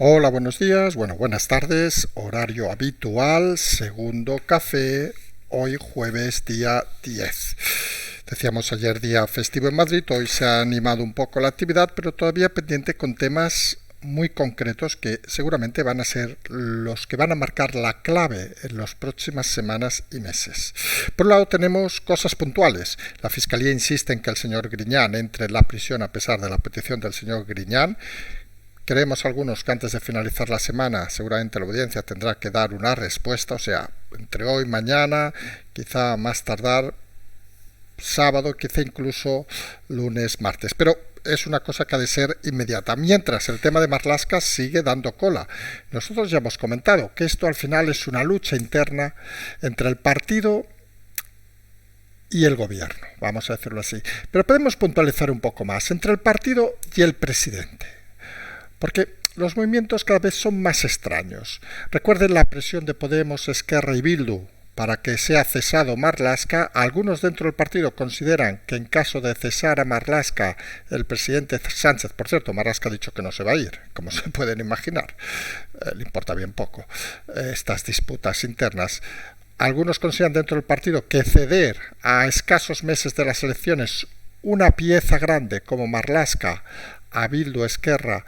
Hola, buenos días, buenas tardes, horario habitual, segundo café, hoy jueves día 10. Decíamos ayer día festivo en Madrid, hoy se ha animado un poco la actividad, pero todavía pendiente con temas muy concretos que seguramente van a ser los que van a marcar la clave en las próximas semanas y meses. Por un lado tenemos cosas puntuales. La Fiscalía insiste en que el señor Griñán entre en la prisión a pesar de la petición del señor Griñán. Creemos algunos que antes de finalizar la semana seguramente la audiencia tendrá que dar una respuesta, o sea, entre hoy y mañana, quizá más tardar sábado, quizá incluso lunes, martes. Pero es una cosa que ha de ser inmediata. Mientras el tema de Marlaska sigue dando cola. Nosotros ya hemos comentado que esto al final es una lucha interna entre el partido y el gobierno, vamos a decirlo así. Pero podemos puntualizar un poco más, entre el partido y el presidente. Porque los movimientos cada vez son más extraños. Recuerden la presión de Podemos, Esquerra y Bildu para que sea cesado Marlaska. Algunos dentro del partido consideran que en caso de cesar a Marlaska, el presidente Sánchez, por cierto, Marlaska ha dicho que no se va a ir, como se pueden imaginar, le importa bien poco estas disputas internas. Algunos consideran dentro del partido que ceder a escasos meses de las elecciones una pieza grande como Marlaska a Bildu, Esquerra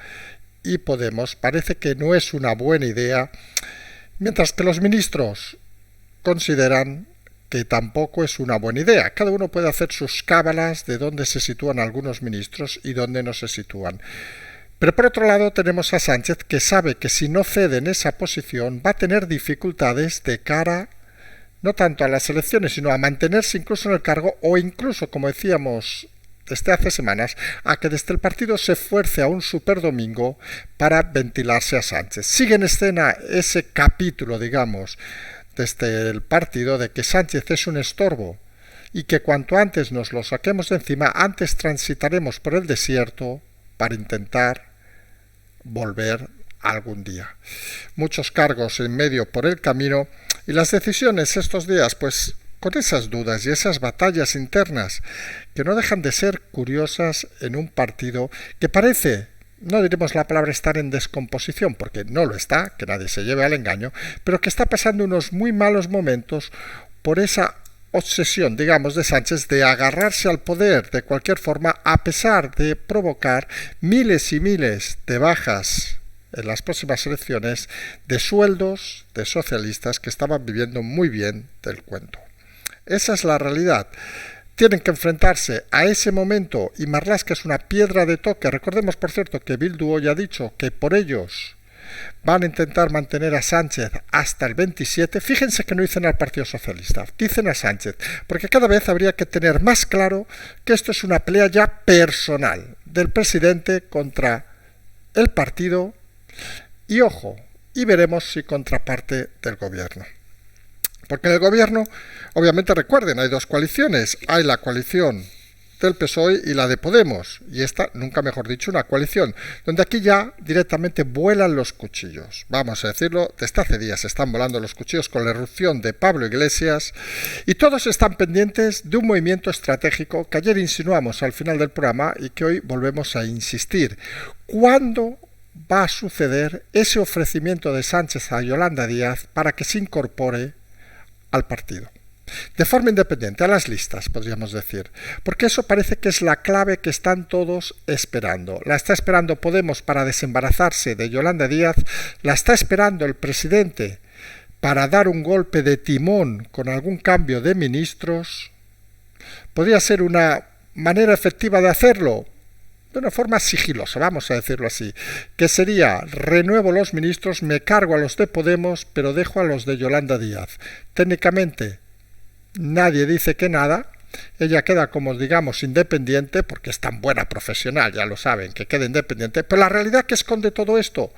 y Podemos parece que no es una buena idea, mientras que los ministros consideran que tampoco es una buena idea. Cada uno puede hacer sus cábalas de dónde se sitúan algunos ministros y dónde no se sitúan. Pero por otro lado tenemos a Sánchez, que sabe que si no cede en esa posición va a tener dificultades de cara no tanto a las elecciones, sino a mantenerse incluso en el cargo o incluso, como decíamos desde hace semanas, a que desde el partido se fuerce a un superdomingo para ventilarse a Sánchez. Sigue en escena ese capítulo, digamos, desde el partido de que Sánchez es un estorbo y que cuanto antes nos lo saquemos de encima, antes transitaremos por el desierto para intentar volver algún día. Muchos cargos en medio por el camino y las decisiones estos días, pues con esas dudas y esas batallas internas que no dejan de ser curiosas en un partido que parece, no diremos la palabra estar en descomposición, porque no lo está, que nadie se lleve al engaño, pero que está pasando unos muy malos momentos por esa obsesión, digamos, de Sánchez de agarrarse al poder de cualquier forma, a pesar de provocar miles y miles de bajas en las próximas elecciones de sueldos de socialistas que estaban viviendo muy bien del cuento. Esa es la realidad. Tienen que enfrentarse a ese momento y Marlaska es una piedra de toque. Recordemos, por cierto, que Bildu hoy ha dicho que por ellos van a intentar mantener a Sánchez hasta el 27. Fíjense que no dicen al Partido Socialista, dicen a Sánchez, porque cada vez habría que tener más claro que esto es una pelea ya personal del presidente contra el partido y, ojo, y veremos si contraparte del gobierno. Porque en el gobierno, obviamente recuerden, hay dos coaliciones. Hay la coalición del PSOE y la de Podemos. Y esta, nunca mejor dicho, una coalición, donde aquí ya directamente vuelan los cuchillos. Vamos a decirlo, desde hace días están volando los cuchillos con la irrupción de Pablo Iglesias y todos están pendientes de un movimiento estratégico que ayer insinuamos al final del programa y que hoy volvemos a insistir. ¿Cuándo va a suceder ese ofrecimiento de Sánchez a Yolanda Díaz para que se incorpore al partido? De forma independiente, a las listas, podríamos decir, porque eso parece que es la clave que están todos esperando. La está esperando Podemos para desembarazarse de Yolanda Díaz, la está esperando el presidente para dar un golpe de timón con algún cambio de ministros. Podría ser una manera efectiva de hacerlo, de una forma sigilosa, vamos a decirlo así, que sería: renuevo los ministros, me cargo a los de Podemos, pero dejo a los de Yolanda Díaz. Técnicamente nadie dice que nada, ella queda como, digamos, independiente, porque es tan buena profesional, ya lo saben, que queda independiente, pero la realidad que esconde todo esto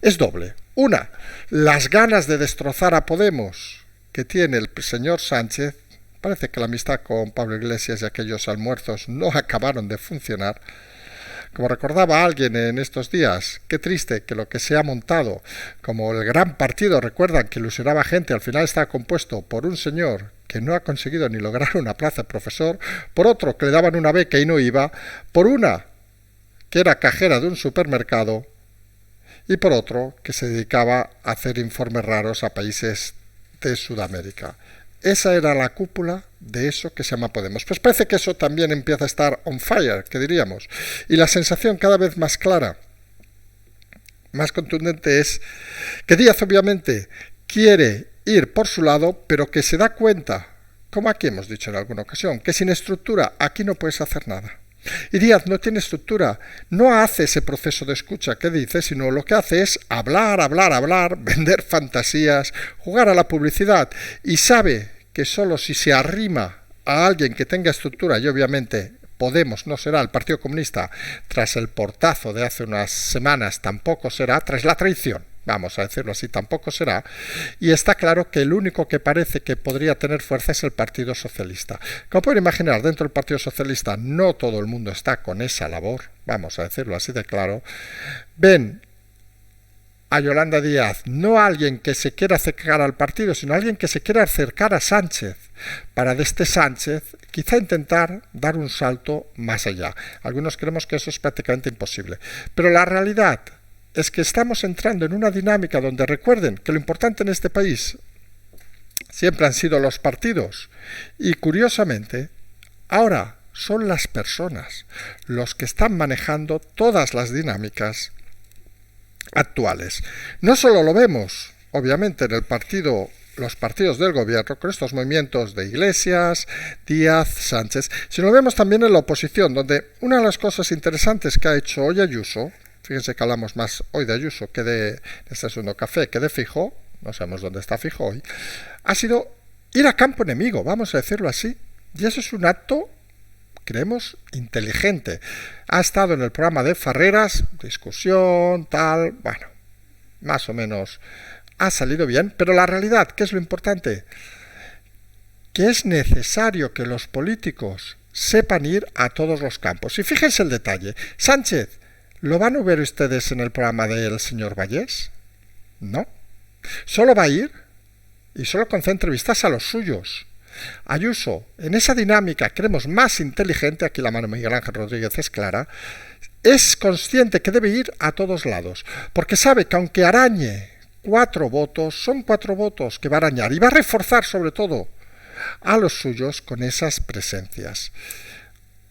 es doble. Una, las ganas de destrozar a Podemos que tiene el señor Sánchez. Parece que la amistad con Pablo Iglesias y aquellos almuerzos no acabaron de funcionar. Como recordaba alguien en estos días, qué triste que lo que se ha montado como el gran partido, recuerdan que ilusionaba gente, al final está compuesto por un señor que no ha conseguido ni lograr una plaza de profesor, por otro que le daban una beca y no iba, por una que era cajera de un supermercado y por otro que se dedicaba a hacer informes raros a países de Sudamérica. Esa era la cúpula de eso que se llama Podemos. Pues parece que eso también empieza a estar on fire, que diríamos. Y la sensación cada vez más clara, más contundente es que Díaz obviamente quiere ir por su lado, pero que se da cuenta, como aquí hemos dicho en alguna ocasión, que sin estructura aquí no puedes hacer nada. Y Díaz no tiene estructura, no hace ese proceso de escucha que dice, sino lo que hace es hablar, vender fantasías, jugar a la publicidad, y sabe que solo si se arrima a alguien que tenga estructura, y obviamente Podemos no será, el Partido Comunista, tras el portazo de hace unas semanas, tampoco será, tras la traición, vamos a decirlo así, tampoco será, y está claro que el único que parece que podría tener fuerza es el Partido Socialista. Como pueden imaginar, dentro del Partido Socialista no todo el mundo está con esa labor, vamos a decirlo así de claro. Ven a Yolanda Díaz, no a alguien que se quiera acercar al partido, sino a alguien que se quiera acercar a Sánchez, para de este Sánchez quizá intentar dar un salto más allá. Algunos creemos que eso es prácticamente imposible. Pero la realidad es que estamos entrando en una dinámica donde recuerden que lo importante en este país siempre han sido los partidos y curiosamente ahora son las personas los que están manejando todas las dinámicas actuales. No solo lo vemos, obviamente, en los partidos del gobierno, con estos movimientos de Iglesias, Díaz, Sánchez, sino lo vemos también en la oposición, donde una de las cosas interesantes que ha hecho hoy Ayuso, fíjense que hablamos más hoy de Ayuso que de este segundo café, que de Feijóo, no sabemos dónde está Feijóo hoy, ha sido ir a campo enemigo, vamos a decirlo así, y eso es un acto, creemos, inteligente. Ha estado en el programa de Ferreras, discusión, tal, bueno, más o menos ha salido bien, pero la realidad, ¿qué es lo importante? Que es necesario que los políticos sepan ir a todos los campos. Y fíjense el detalle, Sánchez, ¿lo van a ver ustedes en el programa del señor Vallés? No. Solo va a ir y solo concede entrevistas a los suyos. Ayuso, en esa dinámica, creemos, más inteligente, aquí la mano de Miguel Ángel Rodríguez es clara, es consciente que debe ir a todos lados, porque sabe que aunque arañe 4 votos, son 4 votos que va a arañar y va a reforzar sobre todo a los suyos con esas presencias.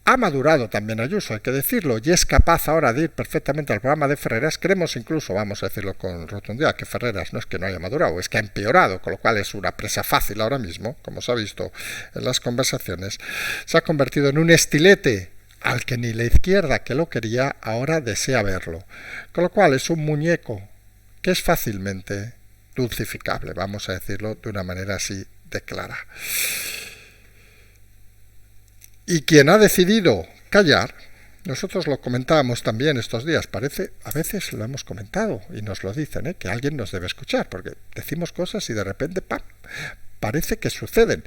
Ha madurado también Ayuso, hay que decirlo, y es capaz ahora de ir perfectamente al programa de Ferreras. Creemos incluso, vamos a decirlo con rotundidad, que Ferreras no es que no haya madurado, es que ha empeorado, con lo cual es una presa fácil ahora mismo, como se ha visto en las conversaciones. Se ha convertido en un estilete al que ni la izquierda que lo quería ahora desea verlo. Con lo cual es un muñeco que es fácilmente dulcificable, vamos a decirlo de una manera así de clara. Y quien ha decidido callar, nosotros lo comentábamos también estos días, parece, a veces lo hemos comentado y nos lo dicen, que alguien nos debe escuchar, porque decimos cosas y de repente, ¡pam!, parece que suceden.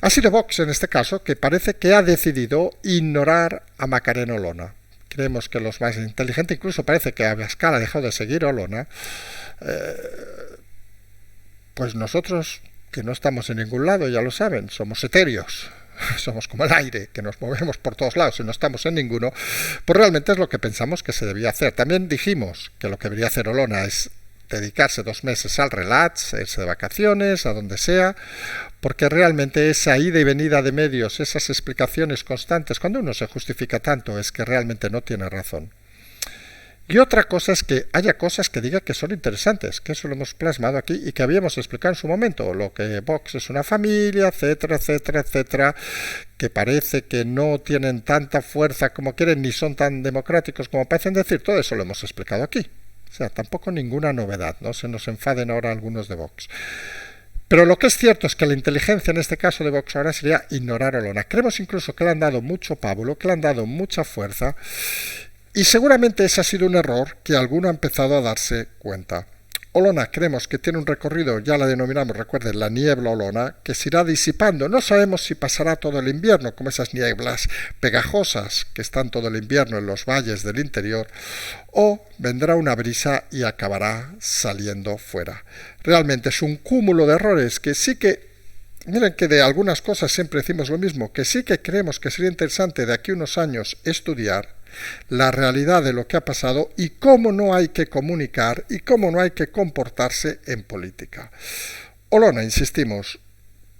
Ha sido Vox en este caso, que parece que ha decidido ignorar a Macarena Olona. Creemos que los más inteligentes, incluso parece que Abascal ha dejado de seguir a Olona, pues nosotros, que no estamos en ningún lado, ya lo saben, somos etéreos, somos como el aire, que nos movemos por todos lados y no estamos en ninguno, pues realmente es lo que pensamos que se debía hacer. También dijimos que lo que debería hacer Olona es dedicarse 2 meses al relax, irse de vacaciones, a donde sea, porque realmente esa ida y venida de medios, esas explicaciones constantes, cuando uno se justifica tanto, es que realmente no tiene razón. Y otra cosa es que haya cosas que diga que son interesantes, que eso lo hemos plasmado aquí y que habíamos explicado en su momento, lo que Vox es una familia, etcétera, etcétera, etcétera, que parece que no tienen tanta fuerza como quieren, ni son tan democráticos como parecen decir, todo eso lo hemos explicado aquí. O sea, tampoco ninguna novedad, no se nos enfaden ahora algunos de Vox. Pero lo que es cierto es que la inteligencia en este caso de Vox ahora sería ignorar a Olona. Creemos incluso que le han dado mucho pábulo, que le han dado mucha fuerza, y seguramente ese ha sido un error que alguno ha empezado a darse cuenta. Olona creemos que tiene un recorrido, ya la denominamos, recuerden, la niebla Olona, que se irá disipando. No sabemos si pasará todo el invierno, como esas nieblas pegajosas que están todo el invierno en los valles del interior, o vendrá una brisa y acabará saliendo fuera. Realmente es un cúmulo de errores que sí que, miren que de algunas cosas siempre decimos lo mismo, que sí que creemos que sería interesante de aquí a unos años estudiar, la realidad de lo que ha pasado y cómo no hay que comunicar y cómo no hay que comportarse en política. Olona, insistimos,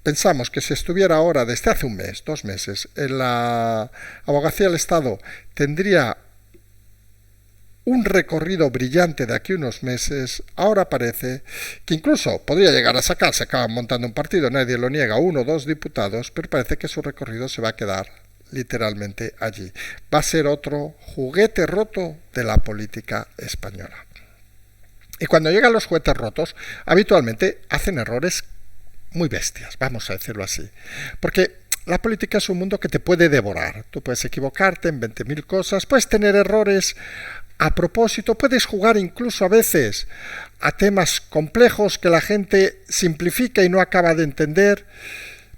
pensamos que si estuviera ahora, desde hace un mes, 2 meses, en la Abogacía del Estado, tendría un recorrido brillante de aquí a unos meses. Ahora parece que incluso podría llegar a sacar, se acaban montando un partido, nadie lo niega, 1 o 2 diputados, pero parece que su recorrido se va a quedar literalmente allí. Va a ser otro juguete roto de la política española. Y cuando llegan los juguetes rotos, habitualmente hacen errores muy bestias, vamos a decirlo así. Porque la política es un mundo que te puede devorar. Tú puedes equivocarte en 20.000 cosas, puedes tener errores a propósito, puedes jugar incluso a veces a temas complejos que la gente simplifica y no acaba de entender,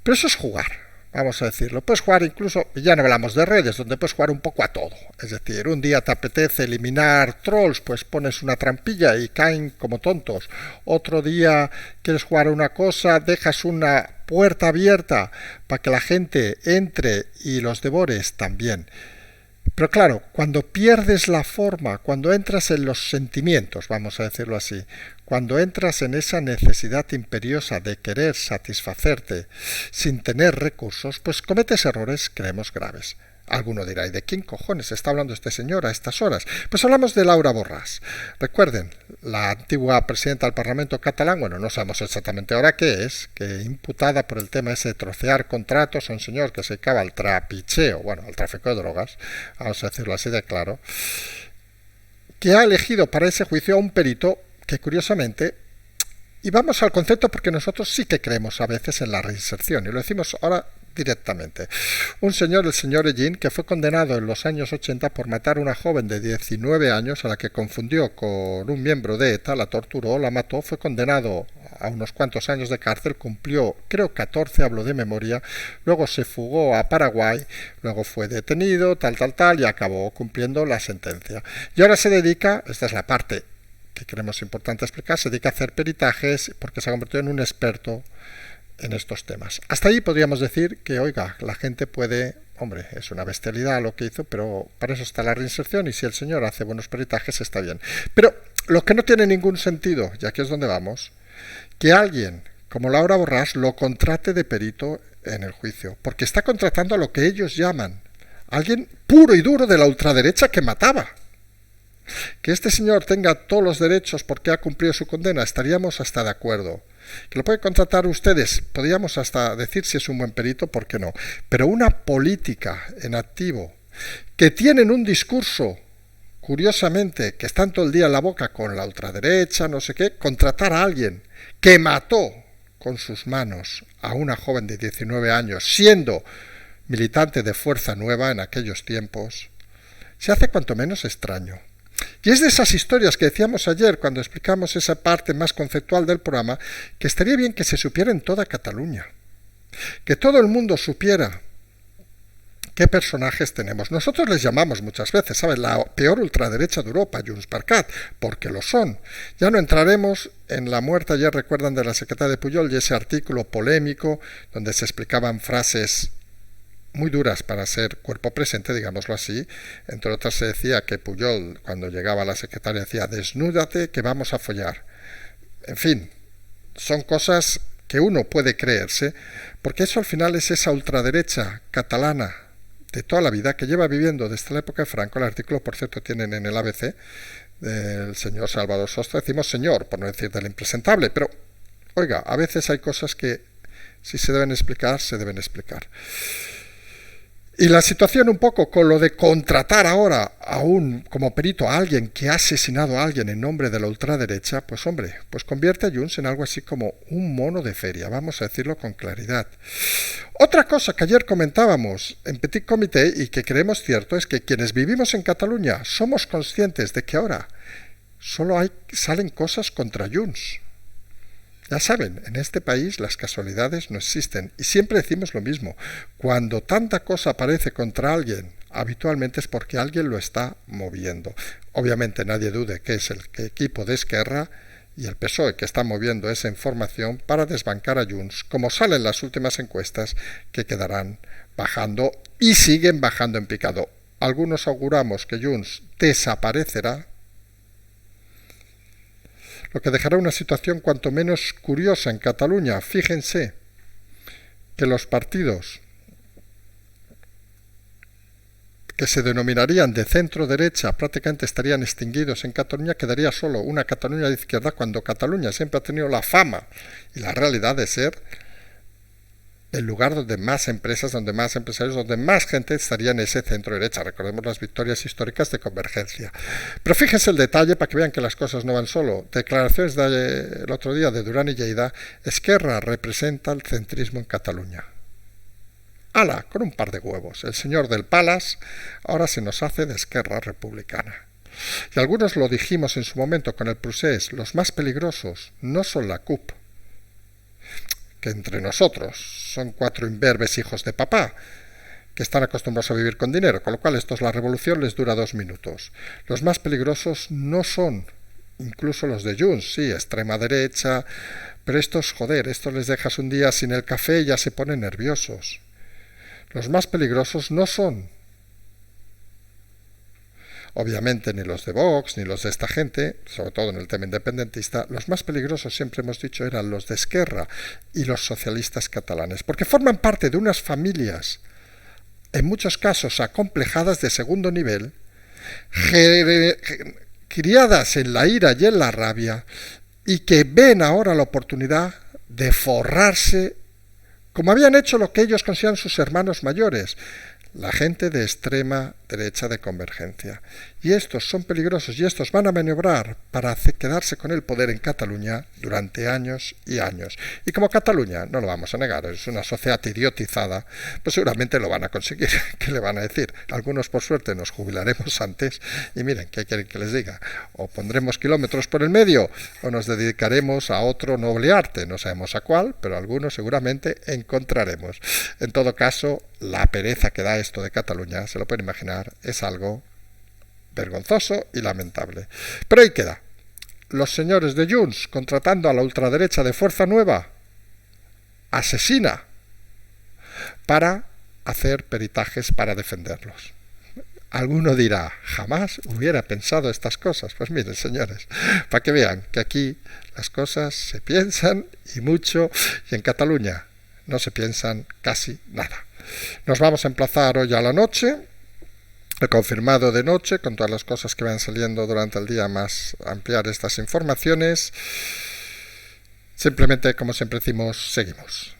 pero eso es jugar. Vamos a decirlo, puedes jugar incluso, ya no hablamos de redes, donde puedes jugar un poco a todo. Es decir, un día te apetece eliminar trolls, pues pones una trampilla y caen como tontos. Otro día quieres jugar a una cosa, dejas una puerta abierta para que la gente entre y los devores también. Pero claro, cuando pierdes la forma, cuando entras en los sentimientos, vamos a decirlo así, cuando entras en esa necesidad imperiosa de querer satisfacerte sin tener recursos, pues cometes errores, creemos, graves. Alguno dirá, ¿y de quién cojones está hablando este señor a estas horas? Pues hablamos de Laura Borràs. Recuerden, la antigua presidenta del Parlamento catalán, bueno, no sabemos exactamente ahora qué es, que imputada por el tema ese de trocear contratos a un señor que se dedicaba al trapicheo, bueno, al tráfico de drogas, vamos a decirlo así de claro, que ha elegido para ese juicio a un perito que curiosamente, y vamos al concepto porque nosotros sí que creemos a veces en la reinserción, y lo decimos ahora directamente. Un señor, el señor Ellín, que fue condenado en los años 80 por matar a una joven de 19 años a la que confundió con un miembro de ETA, la torturó, la mató, fue condenado a unos cuantos años de cárcel, cumplió, creo 14, hablo de memoria, luego se fugó a Paraguay, luego fue detenido, y acabó cumpliendo la sentencia. Y ahora se dedica, esta es la parte que creemos importante explicar, se dedica a hacer peritajes porque se ha convertido en un experto en estos temas. Hasta ahí podríamos decir que, oiga, la gente puede, hombre, es una bestialidad lo que hizo, pero para eso está la reinserción y si el señor hace buenos peritajes está bien. Pero lo que no tiene ningún sentido, y aquí es donde vamos, que alguien como Laura Borràs lo contrate de perito en el juicio, porque está contratando a lo que ellos llaman alguien puro y duro de la ultraderecha que mataba. Que este señor tenga todos los derechos porque ha cumplido su condena, estaríamos hasta de acuerdo. Que lo pueden contratar ustedes, podríamos hasta decir si es un buen perito, ¿por qué no? Pero una política en activo, que tienen un discurso, curiosamente, que están todo el día en la boca con la ultraderecha, no sé qué, contratar a alguien que mató con sus manos a una joven de 19 años, siendo militante de Fuerza Nueva en aquellos tiempos, se hace cuanto menos extraño. Y es de esas historias que decíamos ayer cuando explicamos esa parte más conceptual del programa, que estaría bien que se supiera en toda Cataluña, que todo el mundo supiera qué personajes tenemos. Nosotros les llamamos muchas veces, ¿sabes?, la peor ultraderecha de Europa, JxCat, porque lo son. Ya no entraremos en la muerte, ayer recuerdan, de la secretaria de Pujol y ese artículo polémico donde se explicaban frases muy duras para ser cuerpo presente, digámoslo así. Entre otras se decía que Pujol, cuando llegaba a la secretaria, decía, desnúdate que vamos a follar. En fin, son cosas que uno puede creerse, porque eso al final es esa ultraderecha catalana de toda la vida que lleva viviendo desde la época de Franco. El artículo, por cierto, tienen en el ABC del señor Salvador Sostre. Decimos señor, por no decir del impresentable, pero, oiga, a veces hay cosas que si se deben explicar, se deben explicar. Y la situación un poco con lo de contratar ahora como perito a alguien que ha asesinado a alguien en nombre de la ultraderecha, pues hombre, pues convierte a Junts en algo así como un mono de feria, vamos a decirlo con claridad. Otra cosa que ayer comentábamos en Petit Comité y que creemos cierto es que quienes vivimos en Cataluña somos conscientes de que ahora solo salen cosas contra Junts. Ya saben, en este país las casualidades no existen y siempre decimos lo mismo. Cuando tanta cosa aparece contra alguien, habitualmente es porque alguien lo está moviendo. Obviamente nadie dude que es el equipo de Esquerra y el PSOE que está moviendo esa información para desbancar a Junts, como salen las últimas encuestas que quedarán bajando y siguen bajando en picado. algunos auguramos que Junts desaparecerá, lo que dejará una situación cuanto menos curiosa en Cataluña. Fíjense que los partidos que se denominarían de centro-derecha prácticamente estarían extinguidos en Cataluña, quedaría solo una Cataluña de izquierda, cuando Cataluña siempre ha tenido la fama y la realidad de ser el lugar donde más empresas, donde más empresarios, donde más gente estaría en ese centro-derecha. Recordemos las victorias históricas de Convergencia. Pero fíjense el detalle para que vean que las cosas no van solo. Declaraciones del otro día de Duran y Lleida: Esquerra representa el centrismo en Cataluña. ¡Hala! Con un par de huevos. El señor del Palas ahora se nos hace de Esquerra Republicana. Y algunos lo dijimos en su momento con el procés: los más peligrosos no son la CUP, que entre nosotros son 4 imberbes hijos de papá, que están acostumbrados a vivir con dinero, con lo cual esto es la revolución, les dura 2 minutos. Los más peligrosos no son incluso los de Junts, sí, extrema derecha, pero estos, joder, estos les dejas un día sin el café y ya se ponen nerviosos. Los más peligrosos no son, obviamente, ni los de Vox, ni los de esta gente, sobre todo en el tema independentista. Los más peligrosos, siempre hemos dicho, eran los de Esquerra y los socialistas catalanes, porque forman parte de unas familias, en muchos casos acomplejadas de segundo nivel, criadas en la ira y en la rabia, y que ven ahora la oportunidad de forrarse, como habían hecho lo que ellos consideran sus hermanos mayores, la gente de extrema derecha de Convergencia. Y estos son peligrosos, y estos van a maniobrar para quedarse con el poder en Cataluña durante años y años. Y como Cataluña, no lo vamos a negar, es una sociedad idiotizada, pues seguramente lo van a conseguir. ¿Qué le van a decir? Algunos, por suerte, nos jubilaremos antes, y miren, ¿qué quieren que les diga? O pondremos kilómetros por el medio, o nos dedicaremos a otro noble arte, no sabemos a cuál, pero algunos seguramente encontraremos. En todo caso, la pereza que da esto de Cataluña, se lo pueden imaginar, es algo vergonzoso y lamentable. Pero ahí queda. Los señores de Junts contratando a la ultraderecha de Fuerza Nueva, asesina, para hacer peritajes para defenderlos. Alguno dirá: jamás hubiera pensado estas cosas. Pues miren, señores, para que vean que aquí las cosas se piensan y mucho, y en Cataluña no se piensan casi nada. Nos vamos a emplazar hoy a la noche, he confirmado de noche, con todas las cosas que van saliendo durante el día, más ampliar estas informaciones. Simplemente, como siempre decimos, seguimos.